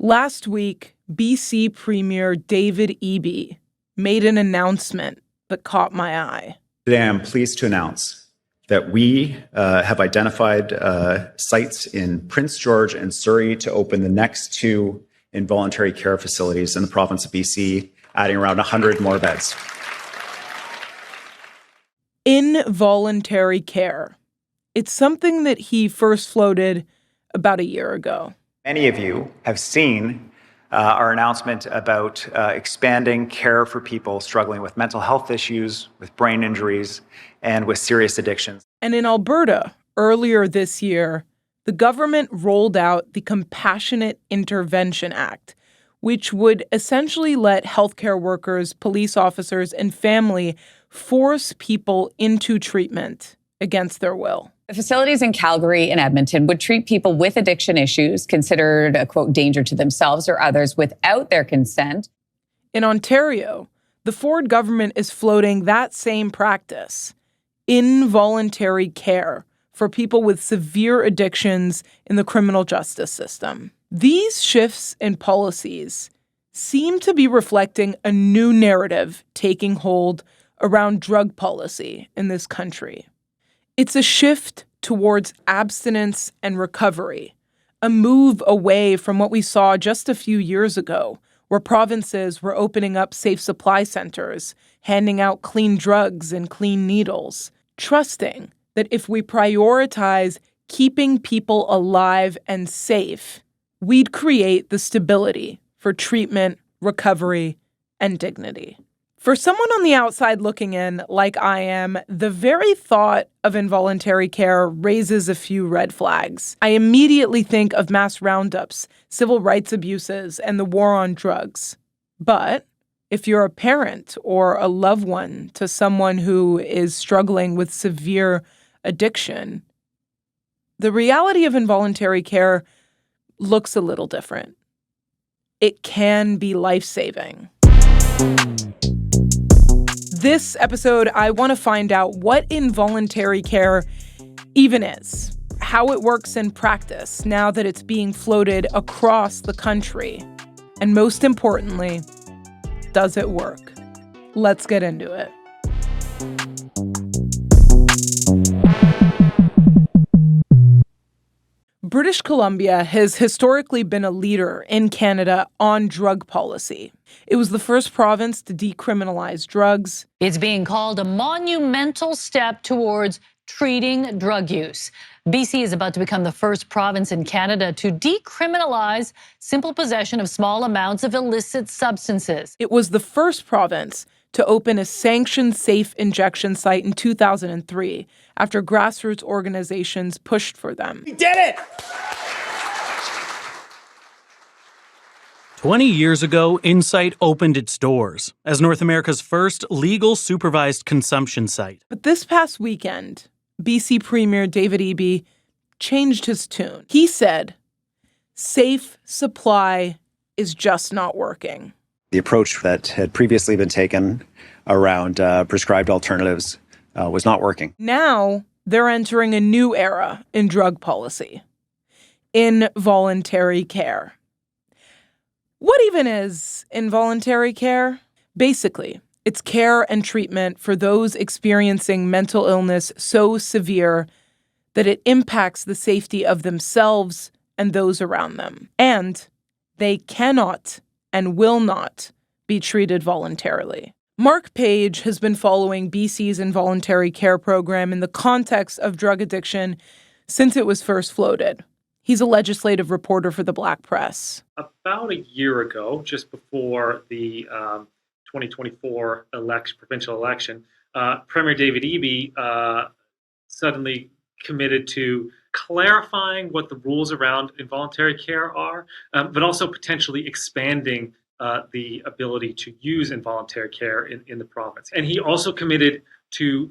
Last week, BC Premier David Eby made an announcement that caught my eye. Today, I'm pleased to announce that we have identified sites in Prince George and Surrey to open the next 2 involuntary care facilities in the province of BC, adding around 100 more beds. Involuntary care. It's something that he first floated about a year ago. Many of you have seen our announcement about expanding care for people struggling with mental health issues, with brain injuries, and with serious addictions. And in Alberta, earlier this year, the government rolled out the Compassionate Intervention Act, which would essentially let healthcare workers, police officers, and family force people into treatment against their will. The facilities in Calgary and Edmonton would treat people with addiction issues considered a, quote, danger to themselves or others without their consent. In Ontario, the Ford government is floating that same practice, involuntary care for people with severe addictions in the criminal justice system. These shifts in policies seem to be reflecting a new narrative taking hold around drug policy in this country. It's a shift towards abstinence and recovery, a move away from what we saw just a few years ago, where provinces were opening up safe supply centers, handing out clean drugs and clean needles, trusting that if we prioritize keeping people alive and safe, we'd create the stability for treatment, recovery, and dignity. For someone on the outside looking in, like I am, the very thought of involuntary care raises a few red flags. I immediately think of mass roundups, civil rights abuses, and the war on drugs. But if you're a parent or a loved one to someone who is struggling with severe addiction, the reality of involuntary care looks a little different. It can be life-saving. This episode, I want to find out what involuntary care even is, how it works in practice now that it's being floated across the country, and most importantly, does it work? Let's get into it. British Columbia has historically been a leader in Canada on drug policy. It was the first province to decriminalize drugs. It's being called a monumental step towards treating drug use. BC is about to become the first province in Canada to decriminalize simple possession of small amounts of illicit substances. It was the first province to open a sanctioned safe injection site in 2003 after grassroots organizations pushed for them. We did it! 20 years ago, Insight opened its doors as North America's first legal supervised consumption site. But this past weekend, BC Premier David Eby changed his tune. He said, safe supply is just not working. The approach that had previously been taken around prescribed alternatives was not working. Now they're entering a new era in drug policy, involuntary care. What even is involuntary care? Basically, it's care and treatment for those experiencing mental illness so severe that it impacts the safety of themselves and those around them. And they cannot and will not be treated voluntarily. Mark Page has been following BC's involuntary care program in the context of drug addiction since it was first floated. He's a legislative reporter for the Black Press. About a year ago, just before the 2024 provincial election, Premier David Eby suddenly committed to clarifying what the rules around involuntary care are, but also potentially expanding the ability to use involuntary care in the province. And he also committed to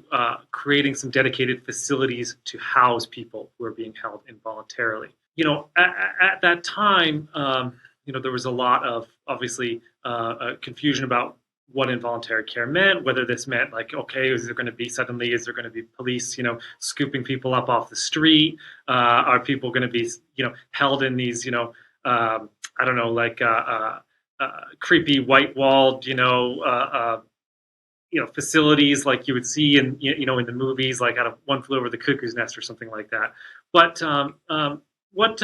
creating some dedicated facilities to house people who are being held involuntarily. At that time, there was a lot of, obviously, confusion about what involuntary care meant, whether this meant is there going to be police, scooping people up off the street? Are people going to be, held in these, I don't know, like creepy white-walled, facilities like you would see in in the movies, like out of One Flew Over the Cuckoo's Nest or something like that. But what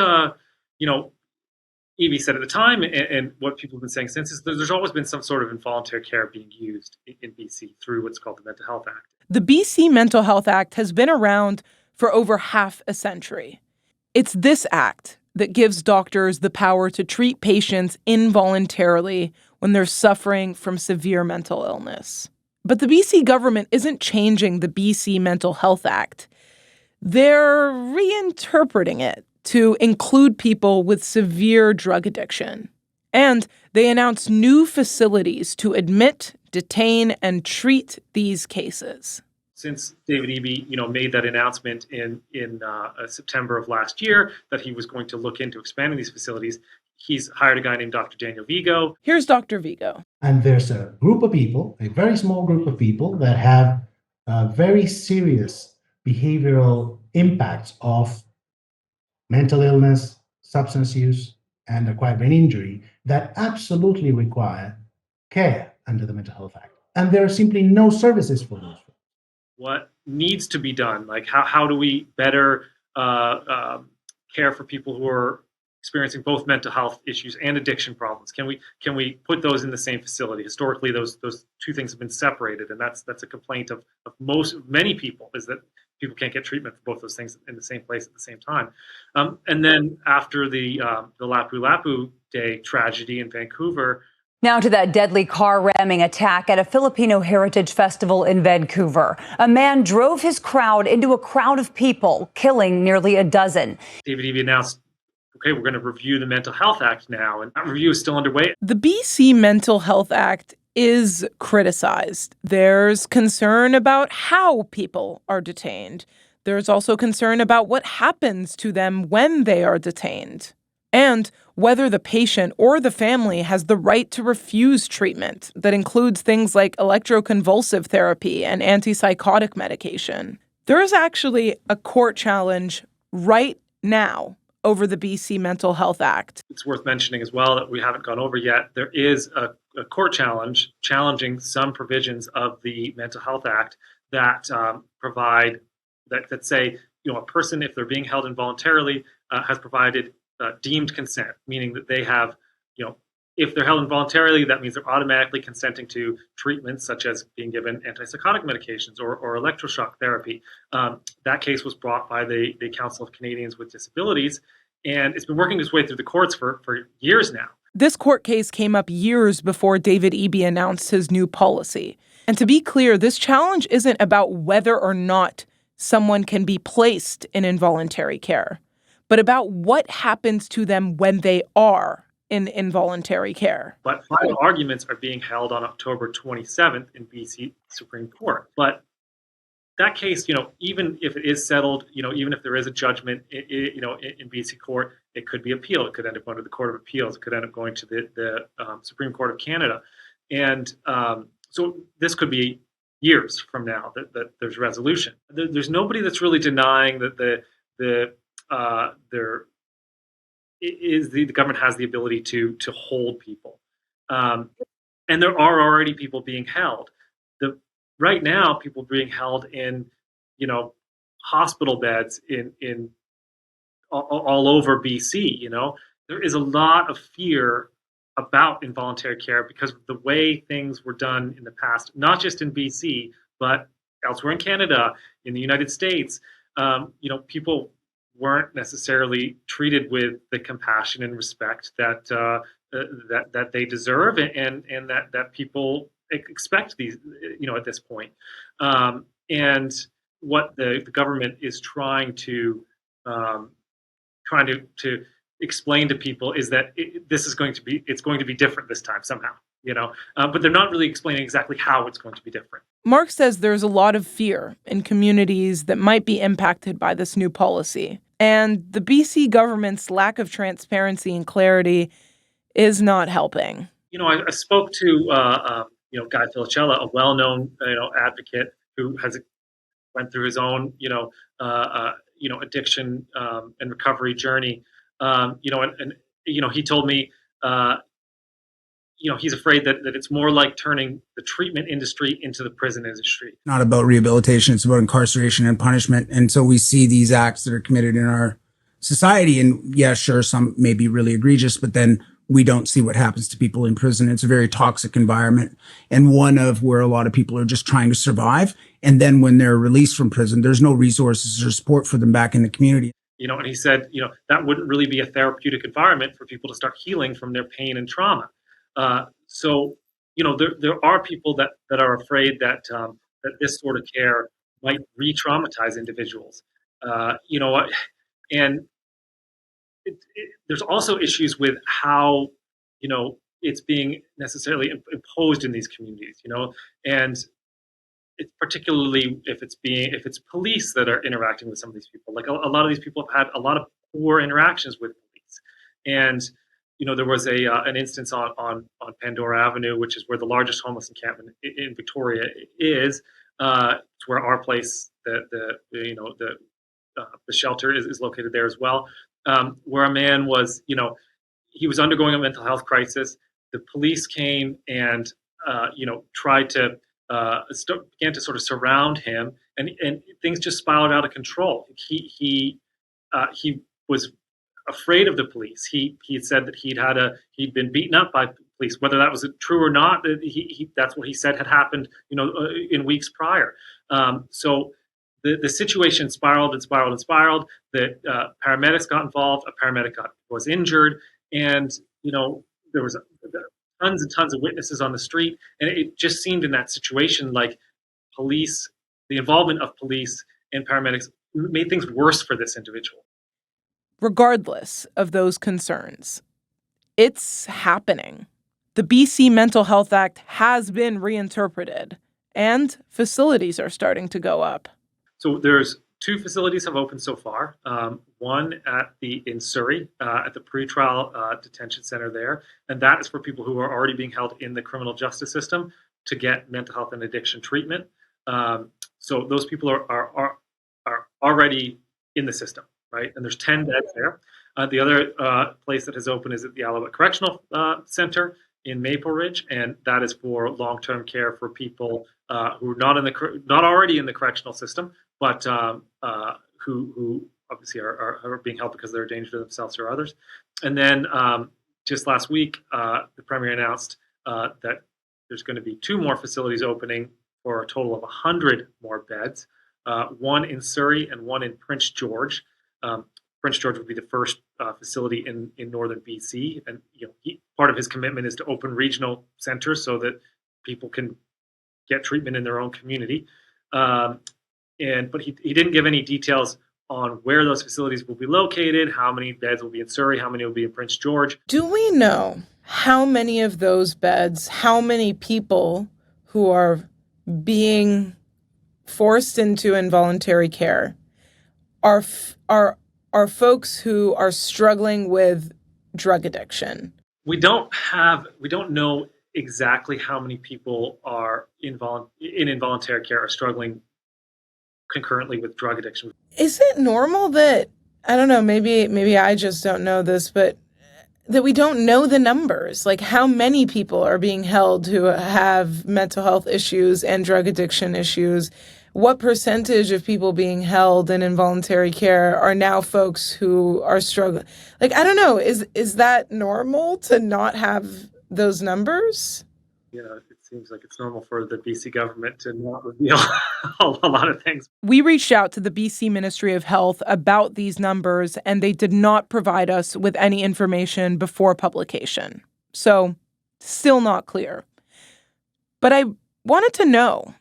Evie said at the time, and what people have been saying since, is there's always been some sort of involuntary care being used in BC through what's called the Mental Health Act. The BC Mental Health Act has been around for over half a century. It's this act that gives doctors the power to treat patients involuntarily when they're suffering from severe mental illness. But the BC government isn't changing the BC Mental Health Act. They're reinterpreting it to include people with severe drug addiction. And they announced new facilities to admit, detain, and treat these cases. Since David Eby, made that announcement in September of last year that he was going to look into expanding these facilities, he's hired a guy named Dr. Daniel Vigo. Here's Dr. Vigo. And there's a group of people, a very small group of people that have very serious behavioral impacts of mental illness, substance use, and acquired brain injury that absolutely require care under the Mental Health Act. And there are simply no services for those. What needs to be done? Like how do we better care for people who are experiencing both mental health issues and addiction problems? Can we put those in the same facility? Historically, those two things have been separated, and that's a complaint of many people, is that people can't get treatment for both those things in the same place at the same time. And then after the Lapu Lapu Day tragedy in Vancouver. Now to that deadly car ramming attack at a Filipino heritage festival in Vancouver. A man drove his crowd into a crowd of people, killing nearly a dozen. David Eby announced, okay, we're going to review the Mental Health Act now, and that review is still underway. The BC Mental Health Act is criticized. There's concern about how people are detained. There's also concern about what happens to them when they are detained, and whether the patient or the family has the right to refuse treatment that includes things like electroconvulsive therapy and antipsychotic medication. There is actually a court challenge right now over the BC Mental Health Act. It's worth mentioning as well that we haven't gone over yet. There is a court challenge challenging some provisions of the Mental Health Act that provide that say, a person, if they're being held involuntarily, has provided deemed consent, meaning that they have, if they're held involuntarily, that means they're automatically consenting to treatments such as being given antipsychotic medications or electroshock therapy. That case was brought by the Council of Canadians with Disabilities, and it's been working its way through the courts for years now. This court case came up years before David Eby announced his new policy. And to be clear, this challenge isn't about whether or not someone can be placed in involuntary care, but about what happens to them when they are in involuntary care. But final arguments are being held on October 27th in BC Supreme Court. But that case, even if it is settled, even if there is a judgment, in BC court, it could be appealed. It could end up going to the Court of Appeals. It could end up going to the Supreme Court of Canada. And so this could be years from now that there's resolution. There's nobody that's really denying that the government has the ability to hold people, and there are already people being held. Right now, people being held in hospital beds in all over BC. There is a lot of fear about involuntary care because of the way things were done in the past, not just in BC, but elsewhere in Canada, in the United States. People weren't necessarily treated with the compassion and respect that they deserve, and that people expect these, at this point. And what the government is trying to explain to people is that it's going to be different this time somehow, but they're not really explaining exactly how it's going to be different. Mark says there's a lot of fear in communities that might be impacted by this new policy. And the BC government's lack of transparency and clarity is not helping. I spoke to Guy Filicella, a well-known advocate who went through his own addiction and recovery journey. And he told me he's afraid that it's more like turning the treatment industry into the prison industry. Not about rehabilitation, it's about incarceration and punishment. And so we see these acts that are committed in our society. And yeah, sure, some may be really egregious, but then we don't see what happens to people in prison. It's a very toxic environment, and one of where a lot of people are just trying to survive. And then when they're released from prison, there's no resources or support for them back in the community. And he said, that wouldn't really be a therapeutic environment for people to start healing from their pain and trauma. So there are people that are afraid that this sort of care might re-traumatize individuals. And there's also issues with how it's being necessarily imposed in these communities. And it's particularly if it's police that are interacting with some of these people. Like a lot of these people have had a lot of poor interactions with police, and there was an instance on Pandora Avenue, which is where the largest homeless encampment in Victoria is. It's where our place, the shelter is located there as well. Where a man was, he was undergoing a mental health crisis. The police came and tried to began to sort of surround him, and things just spiraled out of control. He was afraid of the police. He had said that he'd been beaten up by police. Whether that was true or not, that's what he said had happened, in weeks prior. So the situation spiraled and spiraled and spiraled. That paramedics got involved. A paramedic was injured, and there was tons and tons of witnesses on the street, and it just seemed in that situation like the involvement of police and paramedics made things worse for this individual. Regardless of those concerns, it's happening. The BC Mental Health Act has been reinterpreted, and facilities are starting to go up. So there's 2 facilities have opened so far. One in Surrey, at the pretrial detention center there, and that is for people who are already being held in the criminal justice system to get mental health and addiction treatment. So those people are already in the system, right? And there's 10 beds there. The other place that has opened is at the Aviva Correctional Center in Maple Ridge, and that is for long-term care for people who are not already in the correctional system, but who obviously are being held because they're a danger to themselves or others. And then just last week, the Premier announced that there's going to be 2 more facilities opening for a total of 100 more beds, one in Surrey and one in Prince George. Prince George would be the first facility in northern BC, and part of his commitment is to open regional centers so that people can get treatment in their own community. But he didn't give any details on where those facilities will be located, how many beds will be in Surrey, how many will be in Prince George. Do we know how many of those beds, how many people who are being forced into involuntary care are folks who are struggling with drug addiction? We don't know exactly how many people are in involuntary care are struggling concurrently with drug addiction. Is it normal that, I don't know, maybe I just don't know this, but that we don't know the numbers? Like how many people are being held who have mental health issues and drug addiction issues? What percentage of people being held in involuntary care are now folks who are struggling? Like, I don't know, is that normal to not have those numbers? It seems like it's normal for the BC government to not reveal a lot of things. We reached out to the BC Ministry of Health about these numbers, and they did not provide us with any information before publication. So, still not clear. But I wanted to know,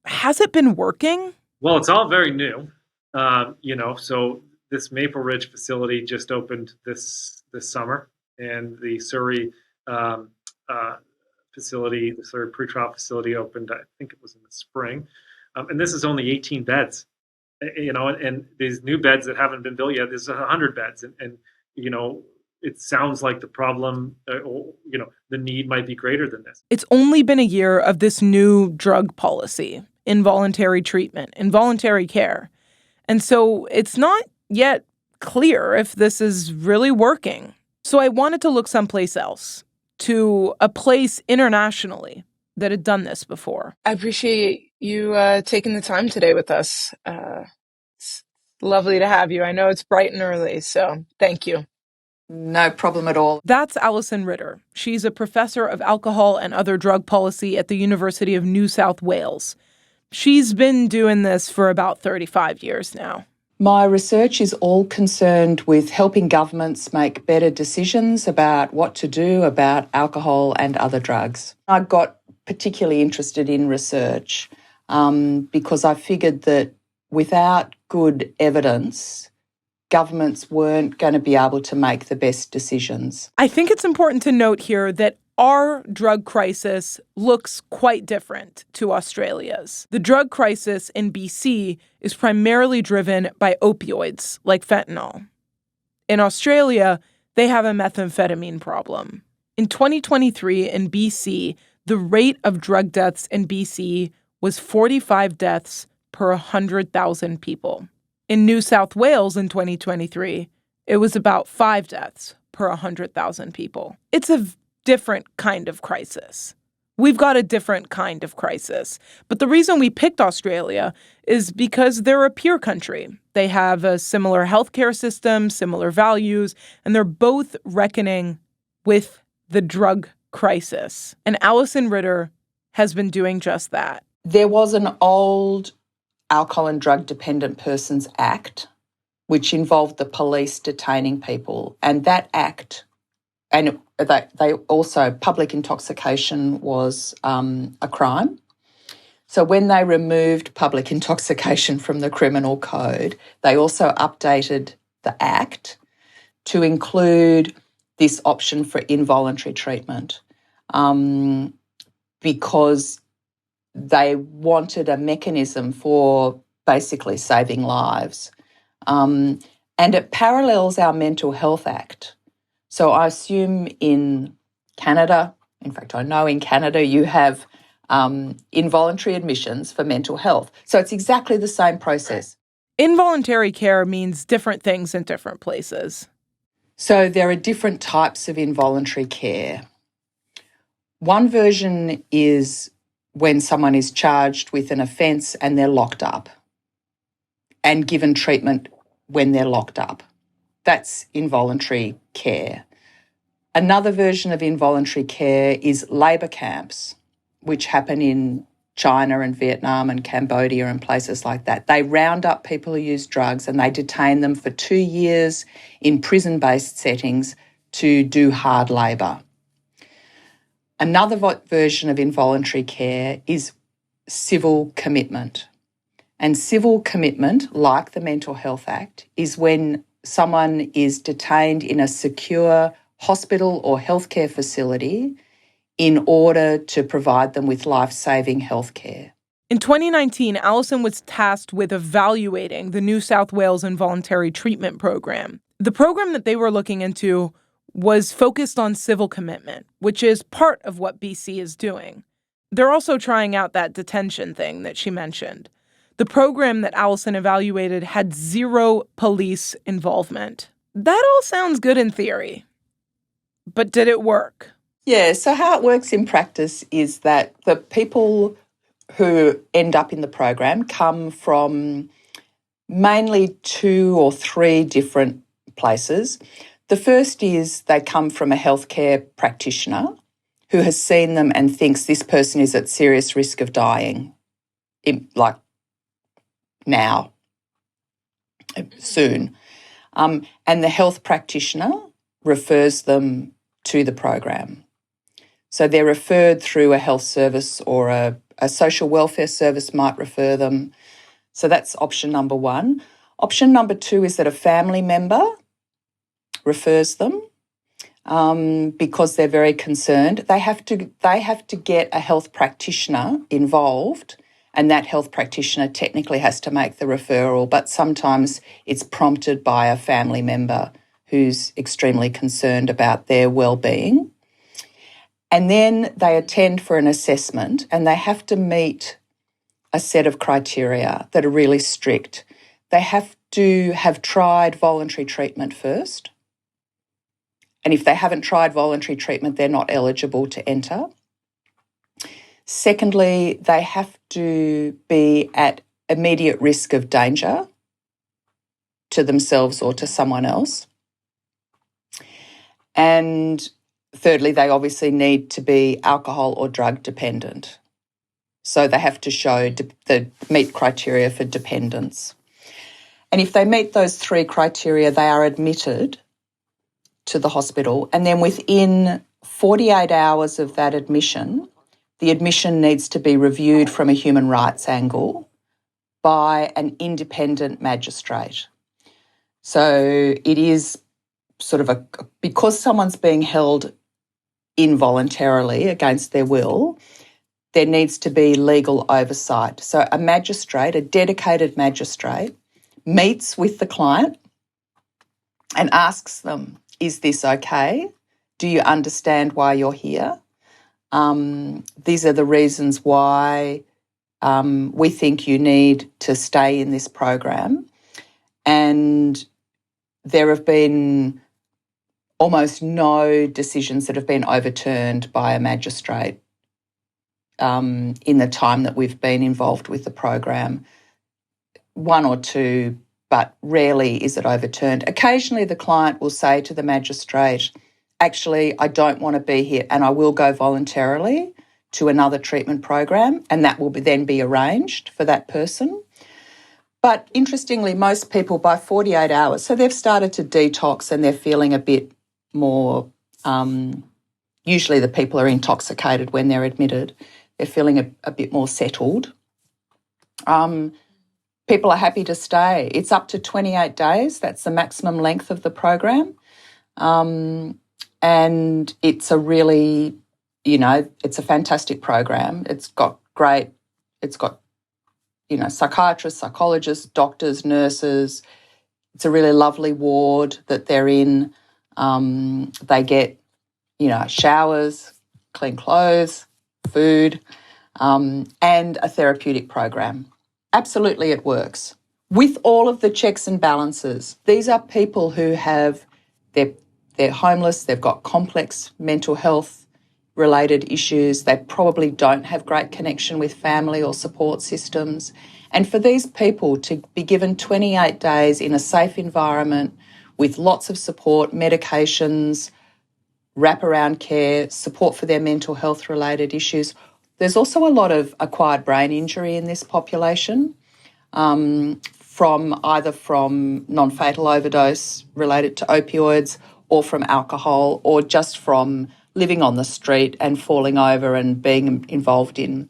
has it been working? Well, it's all very new. So this Maple Ridge facility just opened this summer, and the Surrey facility, the Surrey pretrial facility opened, I think it was in the spring. And this is only 18 beds, and these new beds that haven't been built yet, there's 100 beds. And it sounds like the problem, the need might be greater than this. It's only been a year of this new drug policy, involuntary treatment, involuntary care. And so it's not yet clear if this is really working. So I wanted to look someplace else, to a place internationally that had done this before. I appreciate you taking the time today with us. It's lovely to have you. I know it's bright and early, so thank you. No problem at all. That's Alison Ritter. She's a professor of alcohol and other drug policy at the University of New South Wales. She's been doing this for about 35 years now. My research is all concerned with helping governments make better decisions about what to do about alcohol and other drugs. I got particularly interested in research because I figured that without good evidence, governments weren't going to be able to make the best decisions. I think it's important to note here that our drug crisis looks quite different to Australia's. The drug crisis in BC is primarily driven by opioids like fentanyl. In Australia, they have a methamphetamine problem. In 2023 in BC, the rate of drug deaths in BC was 45 deaths per 100,000 people. In New South Wales in 2023, it was about 5 deaths per 100,000 people. It's a different kind of crisis. We've got a different kind of crisis. But the reason we picked Australia is because they're a peer country. They have a similar healthcare system, similar values, and they're both reckoning with the drug crisis. And Alison Ritter has been doing just that. There was an old Alcohol and Drug Dependent Persons Act, which involved the police detaining people. And that act, and they also, public intoxication was a crime. So when they removed public intoxication from the criminal code, they also updated the act to include this option for involuntary treatment because they wanted a mechanism for basically saving lives. And it parallels our Mental Health Act. So I assume in Canada, in fact, I know in Canada you have involuntary admissions for mental health. So it's exactly the same process. Involuntary care means different things in different places. So there are different types of involuntary care. One version is when someone is charged with an offence and they're locked up and given treatment when they're locked up. That's involuntary care. Another version of involuntary care is labour camps, which happen in China and Vietnam and Cambodia and places like that. They round up people who use drugs and they detain them for 2 years in prison-based settings to do hard labour. Another version of involuntary care is civil commitment. And civil commitment, like the Mental Health Act, is when someone is detained in a secure hospital or healthcare facility in order to provide them with life-saving healthcare. In 2019, Alison was tasked with evaluating the New South Wales Involuntary Treatment Program. The program that they were looking into was focused on civil commitment, which is part of what BC is doing. They're also trying out that detention thing that she mentioned. The program that Alison evaluated had 0 police involvement. That all sounds good in theory. But did it work? Yeah, so how it works in practice is that the people who end up in the program come from mainly 2 or 3 different places. The first is they come from a healthcare practitioner who has seen them and thinks this person is at serious risk of dying, like now, soon. And the health practitioner refers them to the program. So they're referred through a health service or a social welfare service might refer them. So that's option number 1. Option number 2 is that a family member refers them because they're very concerned. They have to get a health practitioner involved, and that health practitioner technically has to make the referral, but sometimes it's prompted by a family member who's extremely concerned about their well-being. And then they attend for an assessment and they have to meet a set of criteria that are really strict. They have to have tried voluntary treatment first. And if they haven't tried voluntary treatment, they're not eligible to enter. Secondly, they have to be at immediate risk of danger to themselves or to someone else. And thirdly, they obviously need to be alcohol or drug dependent. So they have to show meet criteria for dependence. And if they meet those three criteria, they are admitted to the hospital. And then within 48 hours of that admission, the admission needs to be reviewed from a human rights angle by an independent magistrate. So it is sort of because someone's being held involuntarily against their will, there needs to be legal oversight. So a magistrate, a dedicated magistrate, meets with the client and asks them, is this okay? Do you understand why you're here? These are the reasons why we think you need to stay in this program. And there have been almost no decisions that have been overturned by a magistrate in the time that we've been involved with the program. One or two, but rarely is it overturned. Occasionally the client will say to the magistrate, actually, I don't want to be here and I will go voluntarily to another treatment program, and that will then be arranged for that person. But interestingly, most people by 48 hours, so they've started to detox and they're feeling a bit more, usually the people are intoxicated when they're admitted, they're feeling a bit more settled. People are happy to stay. It's up to 28 days. That's the maximum length of the program. And it's a really, it's a fantastic program. It's got psychiatrists, psychologists, doctors, nurses. It's a really lovely ward that they're in. They get, showers, clean clothes, food, and a therapeutic program. Absolutely, it works. With all of the checks and balances, these are people who they're homeless, they've got complex mental health related issues, they probably don't have great connection with family or support systems. And for these people to be given 28 days in a safe environment with lots of support, medications, wraparound care, support for their mental health related issues. There's also a lot of acquired brain injury in this population, from non-fatal overdose related to opioids, or from alcohol, or just from living on the street and falling over and being involved in,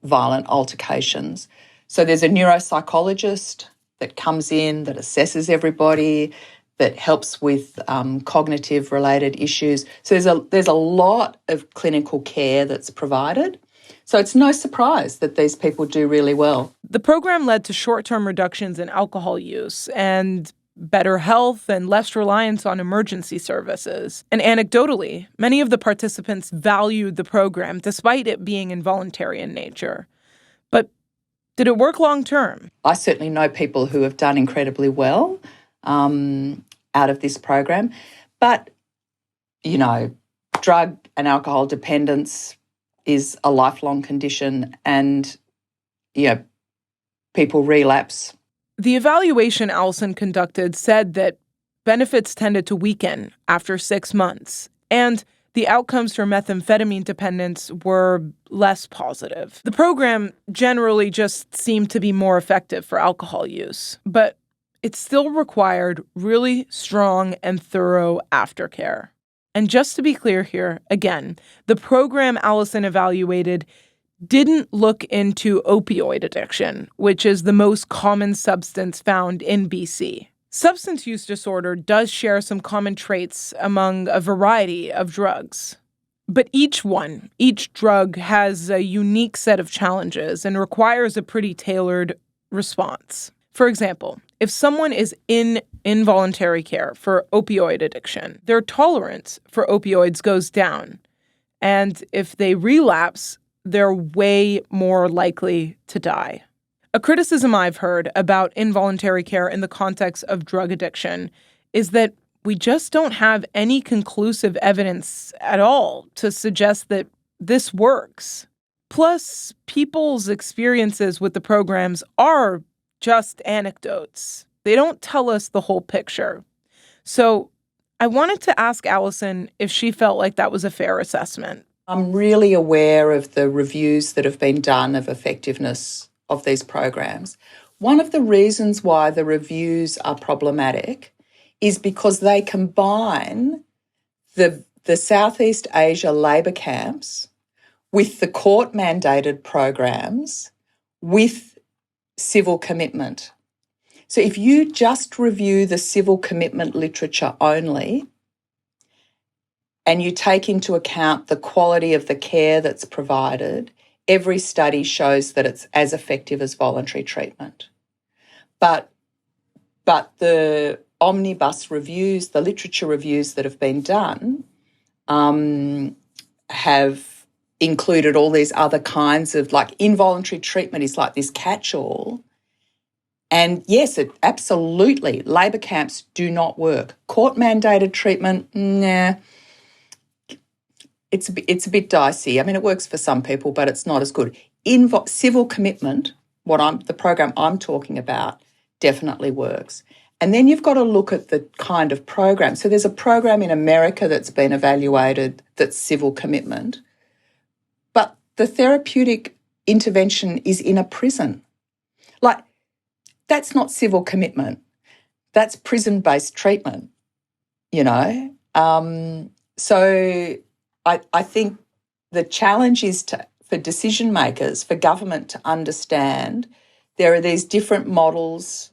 violent altercations. So there's a neuropsychologist that comes in, that assesses everybody, that helps with cognitive related issues. So there's a lot of clinical care that's provided. So it's no surprise that these people do really well. The program led to short-term reductions in alcohol use and better health and less reliance on emergency services. And anecdotally, many of the participants valued the program despite it being involuntary in nature. But did it work long-term? I certainly know people who have done incredibly well out of this program. But, drug and alcohol dependence is a lifelong condition and, people relapse. The evaluation Alison conducted said that benefits tended to weaken after 6 months, and the outcomes for methamphetamine dependence were less positive. The program generally just seemed to be more effective for alcohol use, but it still required really strong and thorough aftercare. And just to be clear here, again, the program Alison evaluated didn't look into opioid addiction, which is the most common substance found in BC. Substance use disorder does share some common traits among a variety of drugs. But each drug has a unique set of challenges and requires a pretty tailored response. For example, if someone is in involuntary care for opioid addiction, their tolerance for opioids goes down. And if they relapse, they're way more likely to die. A criticism I've heard about involuntary care in the context of drug addiction is that we just don't have any conclusive evidence at all to suggest that this works. Plus, people's experiences with the programs are just anecdotes. They don't tell us the whole picture. So I wanted to ask Alison if she felt like that was a fair assessment. I'm really aware of the reviews that have been done of effectiveness of these programs. One of the reasons why the reviews are problematic is because they combine the Southeast Asia labour camps with the court-mandated programs with civil commitment. So if you just review the civil commitment literature only and you take into account the quality of the care that's provided, every study shows that it's as effective as voluntary treatment. But the omnibus reviews, the literature reviews that have been done, have included all these other kinds of, like, involuntary treatment is like this catch-all. And yes, it absolutely, labour camps do not work. Court-mandated treatment, nah, it's a bit dicey. I mean, it works for some people, but it's not as good. Civil commitment, the program I'm talking about, definitely works. And then you've got to look at the kind of program. So there's a program in America that's been evaluated that's civil commitment, but the therapeutic intervention is in a prison. Like, that's not civil commitment. That's prison-based treatment, you know. So I think the challenge is for decision makers, for government to understand there are these different models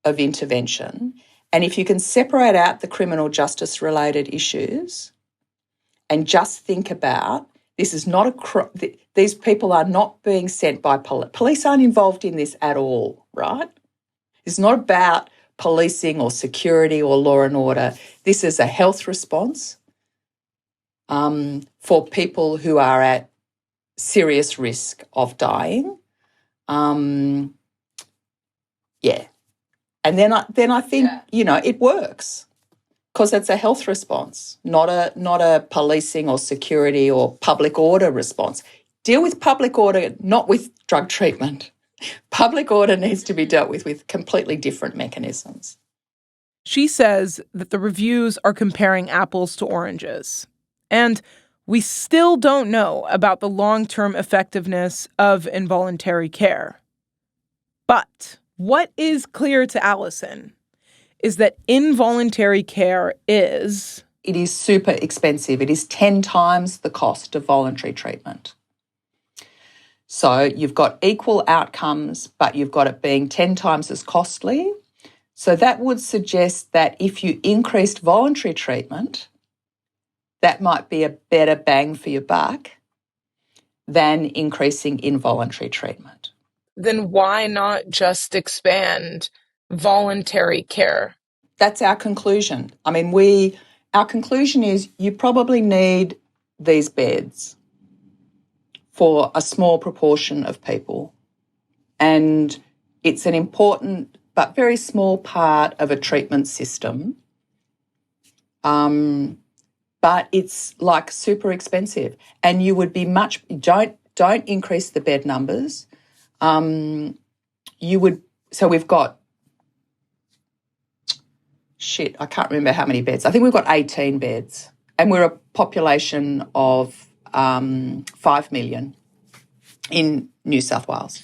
of intervention, and if you can separate out the criminal justice related issues and just think about this is not these people are not being sent by police. Police aren't involved in this at all, right? It's not about policing or security or law and order. This is a health response for people who are at serious risk of dying. And then I think, you know, it works because it's a health response, not a policing or security or public order response. Deal with public order, not with drug treatment. Public order needs to be dealt with completely different mechanisms. She says that the reviews are comparing apples to oranges. And we still don't know about the long-term effectiveness of involuntary care. But what is clear to Alison is that involuntary care is... It is super expensive. It is 10 times the cost of voluntary treatment. So you've got equal outcomes, but you've got it being 10 times as costly. So that would suggest that if you increased voluntary treatment, that might be a better bang for your buck than increasing involuntary treatment. Then why not just expand voluntary care? That's our conclusion. I mean, our conclusion is you probably need these beds for a small proportion of people. And it's an important but very small part of a treatment system. But it's like super expensive. And you would be don't increase the bed numbers. So we've got, I can't remember how many beds. I think we've got 18 beds. And we're a population of 5 million in New South Wales.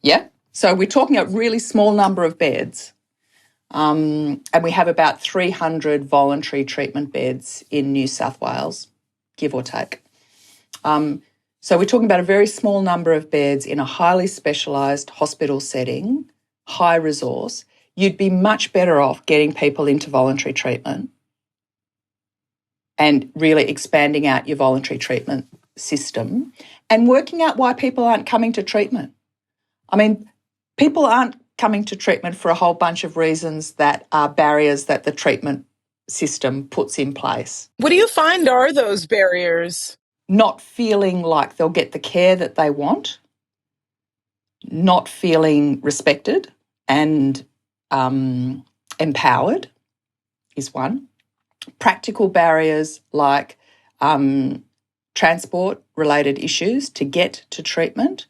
Yeah? So we're talking a really small number of beds. And we have about 300 voluntary treatment beds in New South Wales, give or take. So we're talking about a very small number of beds in a highly specialised hospital setting, high resource. You'd be much better off getting people into voluntary treatment and really expanding out your voluntary treatment system and working out why people aren't coming to treatment. I mean, people aren't coming to treatment for a whole bunch of reasons that are barriers that the treatment system puts in place. What do you find are those barriers? Not feeling like they'll get the care that they want, not feeling respected and empowered is one. Practical barriers like transport-related issues to get to treatment.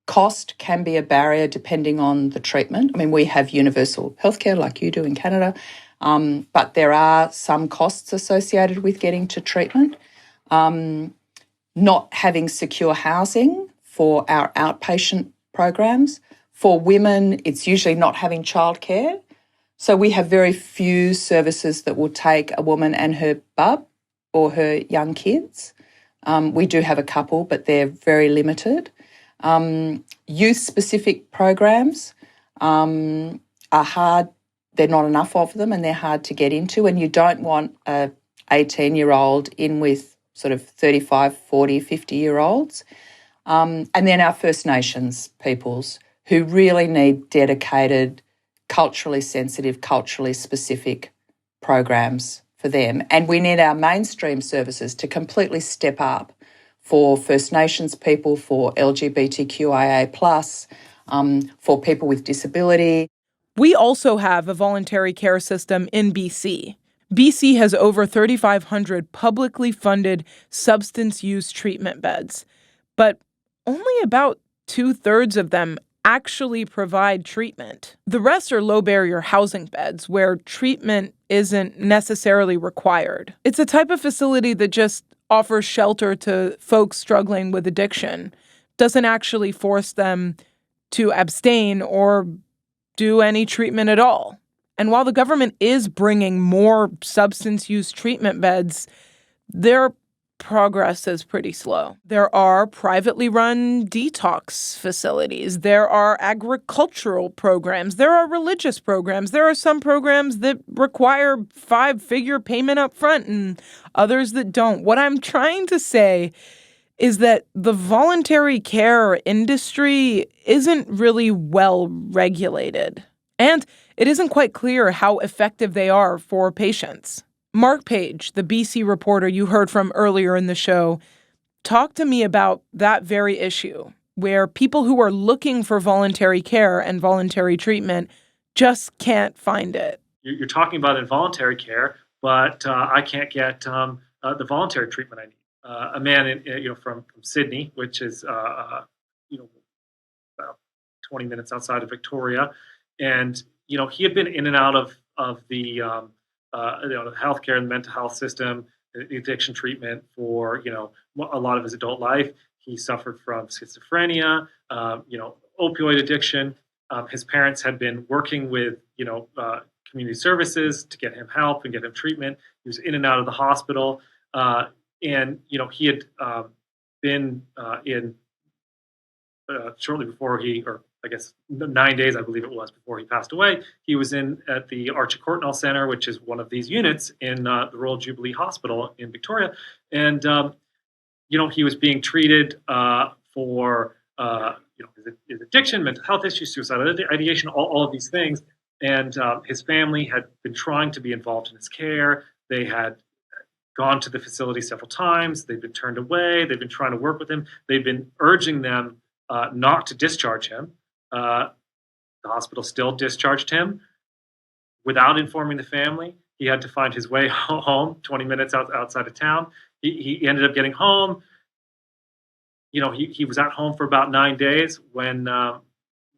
Cost can be a barrier depending on the treatment. I mean, we have universal healthcare like you do in Canada, but there are some costs associated with getting to treatment. Not having secure housing for our outpatient programs. For women, it's usually not having childcare. So we have very few services that will take a woman and her bub or her young kids. We do have a couple, but they're very limited. Youth-specific programs are hard. There are not enough of them and they're hard to get into, and you don't want a 18-year-old in with sort of 35, 40, 50-year-olds. And then our First Nations peoples who really need dedicated, culturally sensitive, culturally specific programs for them. And we need our mainstream services to completely step up for First Nations people, for LGBTQIA+, for people with disability. We also have a voluntary care system in BC. BC has over 3,500 publicly funded substance use treatment beds, but only about 2/3 of them actually provide treatment. The rest are low-barrier housing beds where treatment isn't necessarily required. It's a type of facility that just offers shelter to folks struggling with addiction, doesn't actually force them to abstain or do any treatment at all. And while the government is bringing more substance use treatment beds, their progress is pretty slow. There are privately run detox facilities. There are agricultural programs. There are religious programs. There are some programs that require 5-figure payment up front and others that don't. What I'm trying to say is that the voluntary care industry isn't really well regulated. And it isn't quite clear how effective they are for patients. Mark Page, the BC reporter you heard from earlier in the show, talked to me about that very issue, where people who are looking for voluntary care and voluntary treatment just can't find it. You're talking about involuntary care, but I can't get the voluntary treatment I need. A man from Sydney, which is about 20 minutes outside of Victoria, and he had been in and out of the the healthcare and the mental health system, the addiction treatment for a lot of his adult life. He suffered from schizophrenia, opioid addiction. His parents had been working with community services to get him help and get him treatment. He was in and out of the hospital, and he had been in shortly before or I guess 9 days, I believe it was, before he passed away. He was at the Archie Courtnall Centre, which is one of these units in the Royal Jubilee Hospital in Victoria. And, he was being treated for, his addiction, mental health issues, suicidal ideation, all of these things. And his family had been trying to be involved in his care. They had gone to the facility several times. They've been turned away. They've been trying to work with him. They've been urging them not to discharge him. The hospital still discharged him without informing the family. He had to find his way home 20 minutes outside of town. He ended up getting home. He was at home for about 9 days when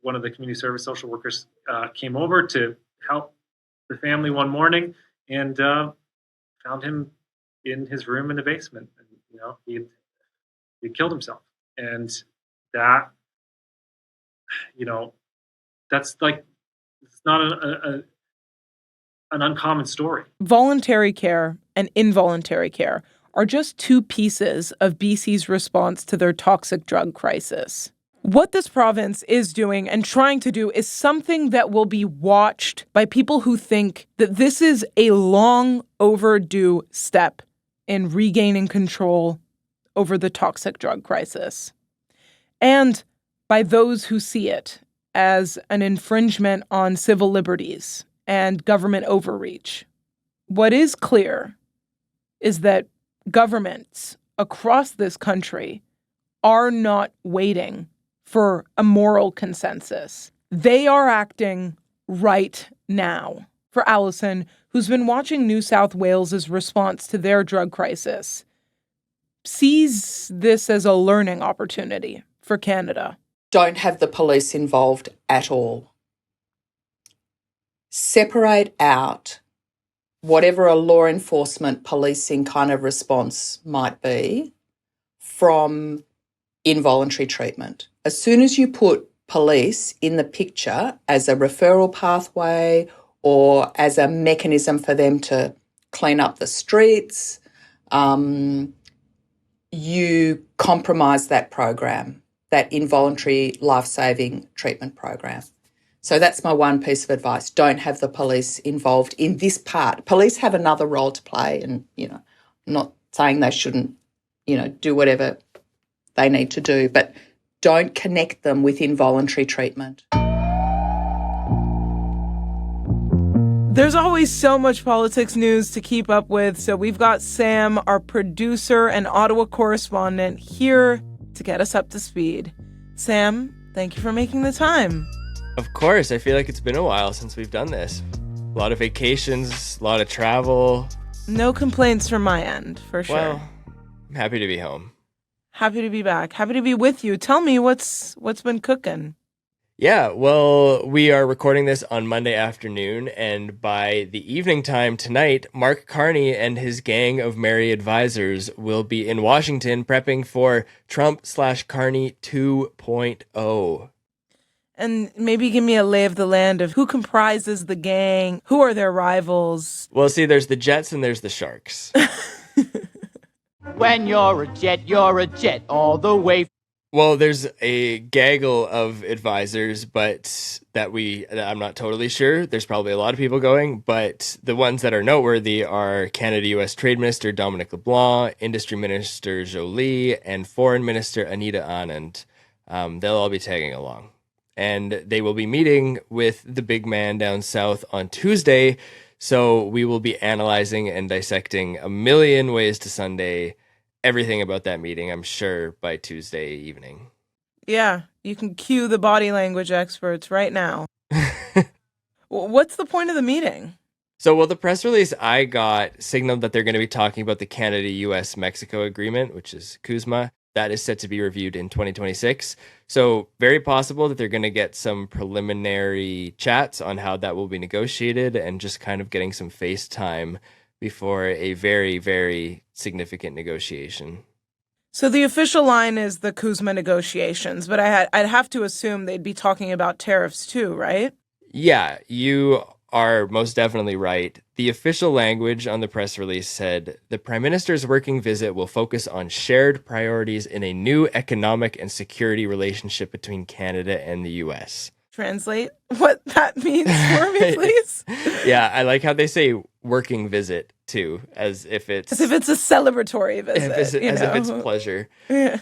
one of the community service social workers came over to help the family one morning and found him in his room in the basement. And, he killed himself. And that, that's it's not an uncommon story. Voluntary care and involuntary care are just two pieces of BC's response to their toxic drug crisis. What this province is doing and trying to do is something that will be watched by people who think that this is a long overdue step in regaining control over the toxic drug crisis. And by those who see it as an infringement on civil liberties and government overreach. What is clear is that governments across this country are not waiting for a moral consensus. They are acting right now. For Alison, who's been watching New South Wales' response to their drug crisis, sees this as a learning opportunity for Canada. Don't have the police involved at all. Separate out whatever a law enforcement policing kind of response might be from involuntary treatment. As soon as you put police in the picture as a referral pathway or as a mechanism for them to clean up the streets, you compromise that program, that involuntary life-saving treatment program. So that's my one piece of advice. Don't have the police involved in this part. Police have another role to play and, I'm not saying they shouldn't, do whatever they need to do, but don't connect them with involuntary treatment. There's always so much politics news to keep up with, so we've got Sam, our producer and Ottawa correspondent, here to get us up to speed. Sam, thank you for making the time. Of course, I feel like it's been a while since we've done this. A lot of vacations, a lot of travel. No complaints from my end, for sure. Well, I'm happy to be home. Happy to be back. Happy to be with you. Tell me what's been cooking. Yeah, well, we are recording this on Monday afternoon, and by the evening time tonight, Mark Carney and his gang of merry advisors will be in Washington prepping for Trump/Carney 2.0. And maybe give me a lay of the land of who comprises the gang, who are their rivals. Well, see, there's the Jets and there's the Sharks. When you're a jet all the way. Well, there's a gaggle of advisors, but that I'm not totally sure. There's probably a lot of people going, but the ones that are noteworthy are Canada-U.S. Trade Minister Dominic LeBlanc, Industry Minister Jolie, and Foreign Minister Anita Anand. They'll all be tagging along. And they will be meeting with the big man down south on Tuesday, so we will be analyzing and dissecting a million ways to Sunday everything about that meeting, I'm sure, by Tuesday evening. Yeah, you can cue the body language experts right now. What's the point of the meeting? So, well, the press release I got signaled that they're going to be talking about the Canada-US-Mexico agreement, which is CUSMA. That is set to be reviewed in 2026. So very possible that they're going to get some preliminary chats on how that will be negotiated and just kind of getting some face time before a very, very significant negotiation. So the official line is the CUSMA negotiations, but I'd have to assume they'd be talking about tariffs too, right? Yeah, you are most definitely right. The official language on the press release said, the Prime Minister's working visit will focus on shared priorities in a new economic and security relationship between Canada and the U.S. Translate what that means for me, please. Yeah, I like how they say working visit, too, as if it's a celebratory visit. As if it's pleasure. Yeah.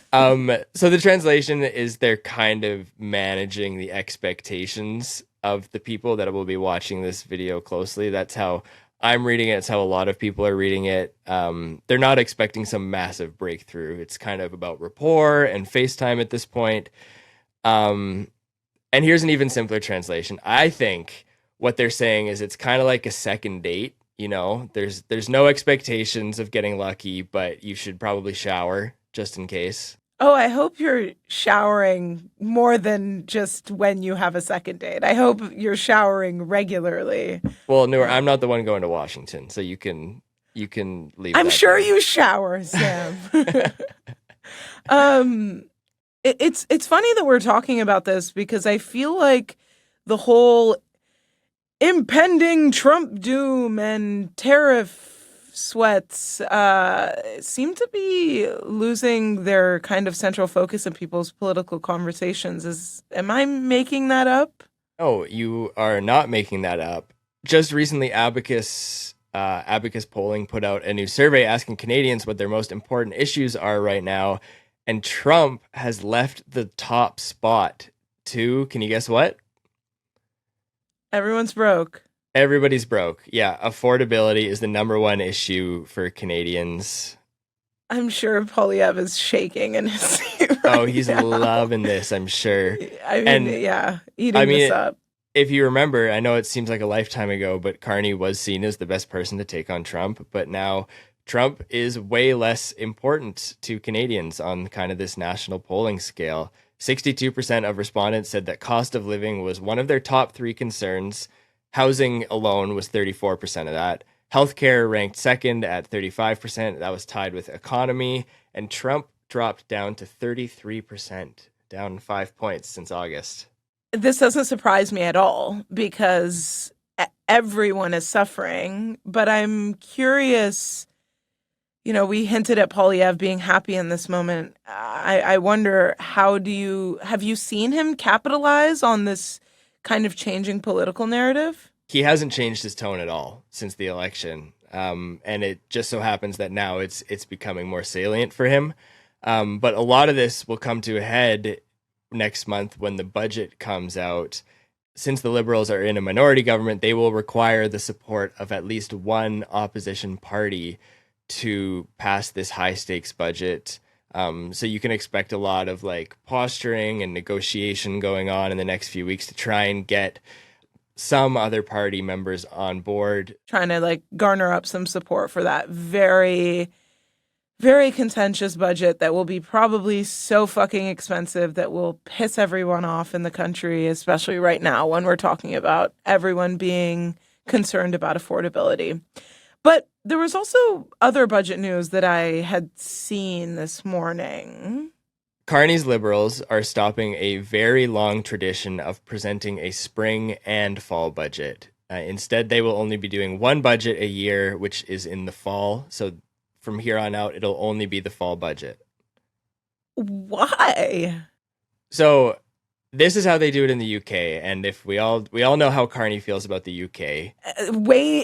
So the translation is they're kind of managing the expectations of the people that will be watching this video closely. That's how I'm reading it. It's how a lot of people are reading it. They're not expecting some massive breakthrough. It's kind of about rapport and FaceTime at this point. And here's an even simpler translation. I think what they're saying is it's kind of like a second date. There's no expectations of getting lucky, but you should probably shower just in case. Oh, I hope you're showering more than just when you have a second date. I hope you're showering regularly. Well, Noor, I'm not the one going to Washington, so you can leave. I'm sure you shower, Sam. It's funny that we're talking about this because I feel like the whole impending Trump doom and tariff sweats seem to be losing their kind of central focus in people's political conversations. Am I making that up? Oh, you are not making that up. Just recently, Abacus Polling put out a new survey asking Canadians what their most important issues are right now, and Trump has left the top spot to, can you guess what? Everyone's broke. Everybody's broke. Yeah, affordability is the number one issue for Canadians. I'm sure Polyev is shaking in his seat right he's now. loving this, I'm sure. I mean, eating this up. if you remember, I know it seems like a lifetime ago, but Carney was seen as the best person to take on Trump. But now Trump is way less important to Canadians on kind of this national polling scale. 62% of respondents said that cost of living was one of their top 3 concerns. Housing alone was 34% of that. Healthcare ranked second at 35%. That was tied with economy. And Trump dropped down to 33%, down 5 points since August. This doesn't surprise me at all because everyone is suffering. But I'm curious, you know, we hinted at Poilievre being happy in this moment. I wonder, have you seen him capitalize on this kind of changing political narrative? He hasn't changed his tone at all since the election. And it just so happens that now it's becoming more salient for him. But a lot of this will come to a head next month when the budget comes out. Since the Liberals are in a minority government, they will require the support of at least one opposition party to pass this high stakes budget. So you can expect a lot of like posturing and negotiation going on in the next few weeks to try and get some other party members on board. Trying to like garner up some support for that very, very contentious budget that will be probably so fucking expensive that will piss everyone off in the country, especially right now when we're talking about everyone being concerned about affordability. But there was also other budget news that I had seen this morning. Carney's Liberals are stopping a very long tradition of presenting a spring and fall budget. Instead, they will only be doing one budget a year, which is in the fall. So from here on out, it'll only be the fall budget. Why? So this is how they do it in the UK. And if we all know how Carney feels about the UK.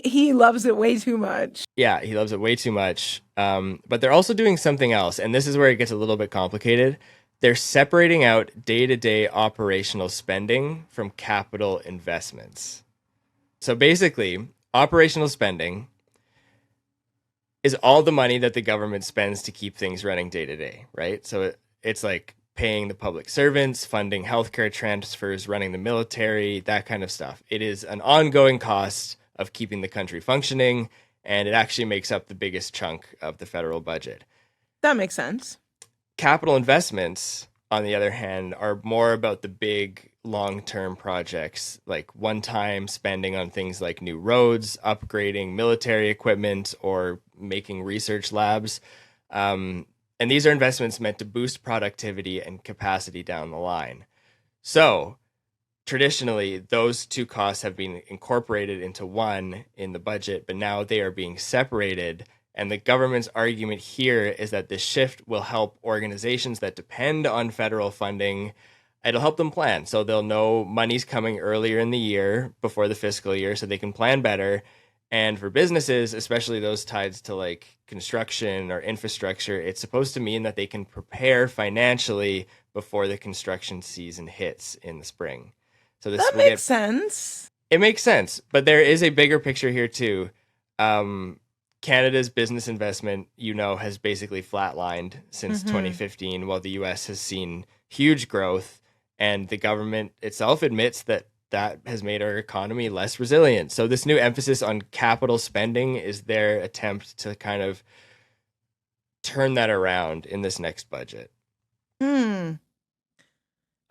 He loves it way too much. Yeah, he loves it way too much. But they're also doing something else. And this is where it gets a little bit complicated. They're separating out day-to-day operational spending from capital investments. So basically, operational spending is all the money that the government spends to keep things running day-to-day, right? So it's like paying the public servants, funding healthcare transfers, running the military, that kind of stuff. It is an ongoing cost of keeping the country functioning, and it actually makes up the biggest chunk of the federal budget. That makes sense. Capital investments, on the other hand, are more about the big long-term projects, like one-time spending on things like new roads, upgrading military equipment, or making research labs. And these are investments meant to boost productivity and capacity down the line. So traditionally, those two costs have been incorporated into one in the budget, but now they are being separated. And the government's argument here is that this shift will help organizations that depend on federal funding. It'll help them plan. So they'll know money's coming earlier in the year before the fiscal year so they can plan better. And for businesses, especially those tied to like construction or infrastructure, it's supposed to mean that they can prepare financially before the construction season hits in the spring. So this that makes sense. It makes sense. But there is a bigger picture here too. Canada's business investment, has basically flatlined since 2015, while the U.S. has seen huge growth, and the government itself admits that has made our economy less resilient. So this new emphasis on capital spending is their attempt to kind of turn that around in this next budget.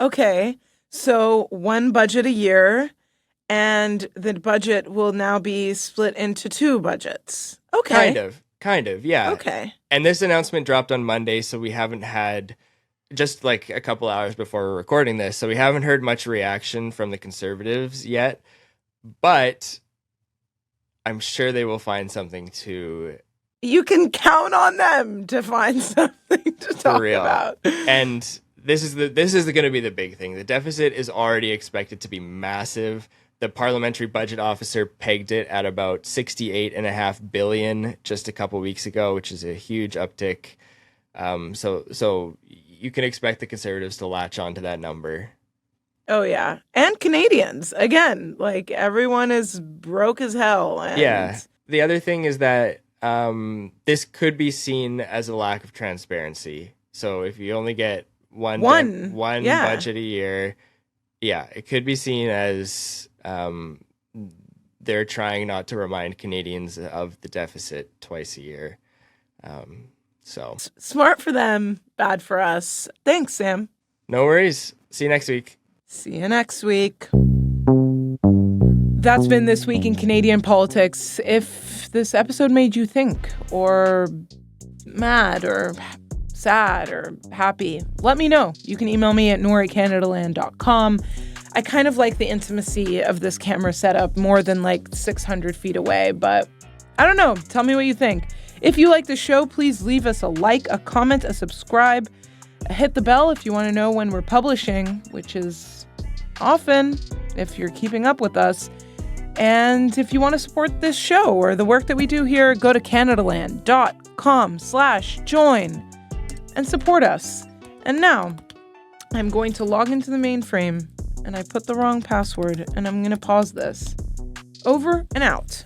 Okay, so one budget a year, and the budget will now be split into two budgets. Okay. Kind of, yeah. Okay. And this announcement dropped on Monday, so we haven't had, just like a couple hours before we're recording this, so we haven't heard much reaction from the Conservatives yet, but I'm sure they will find something to... You can count on them to find something to talk about. And this is going to be the big thing. The deficit is already expected to be massive. The parliamentary budget officer pegged it at about $68.5 billion just a couple weeks ago, which is a huge uptick. So you can expect the Conservatives to latch on to that number. Oh, yeah. And Canadians. Again, like everyone is broke as hell. And... Yeah. The other thing is that this could be seen as a lack of transparency. So if you only get one budget a year, yeah, it could be seen as they're trying not to remind Canadians of the deficit twice a year. So smart for them, bad for us. Thanks, Sam. No worries. See you next week. See you next week. That's been This Week in Canadian Politics. If this episode made you think, or mad, or sad, or happy, let me know. You can email me at noor@canadaland.com. I kind of like the intimacy of this camera setup more than like 600 feet away, but I don't know. Tell me what you think. If you like the show, please leave us a like, a comment, a subscribe. Hit the bell if you want to know when we're publishing, which is often if you're keeping up with us. And if you want to support this show or the work that we do here, go to canadaland.com/join and support us. And now I'm going to log into the mainframe and I put the wrong password and I'm going to pause this. Over and out.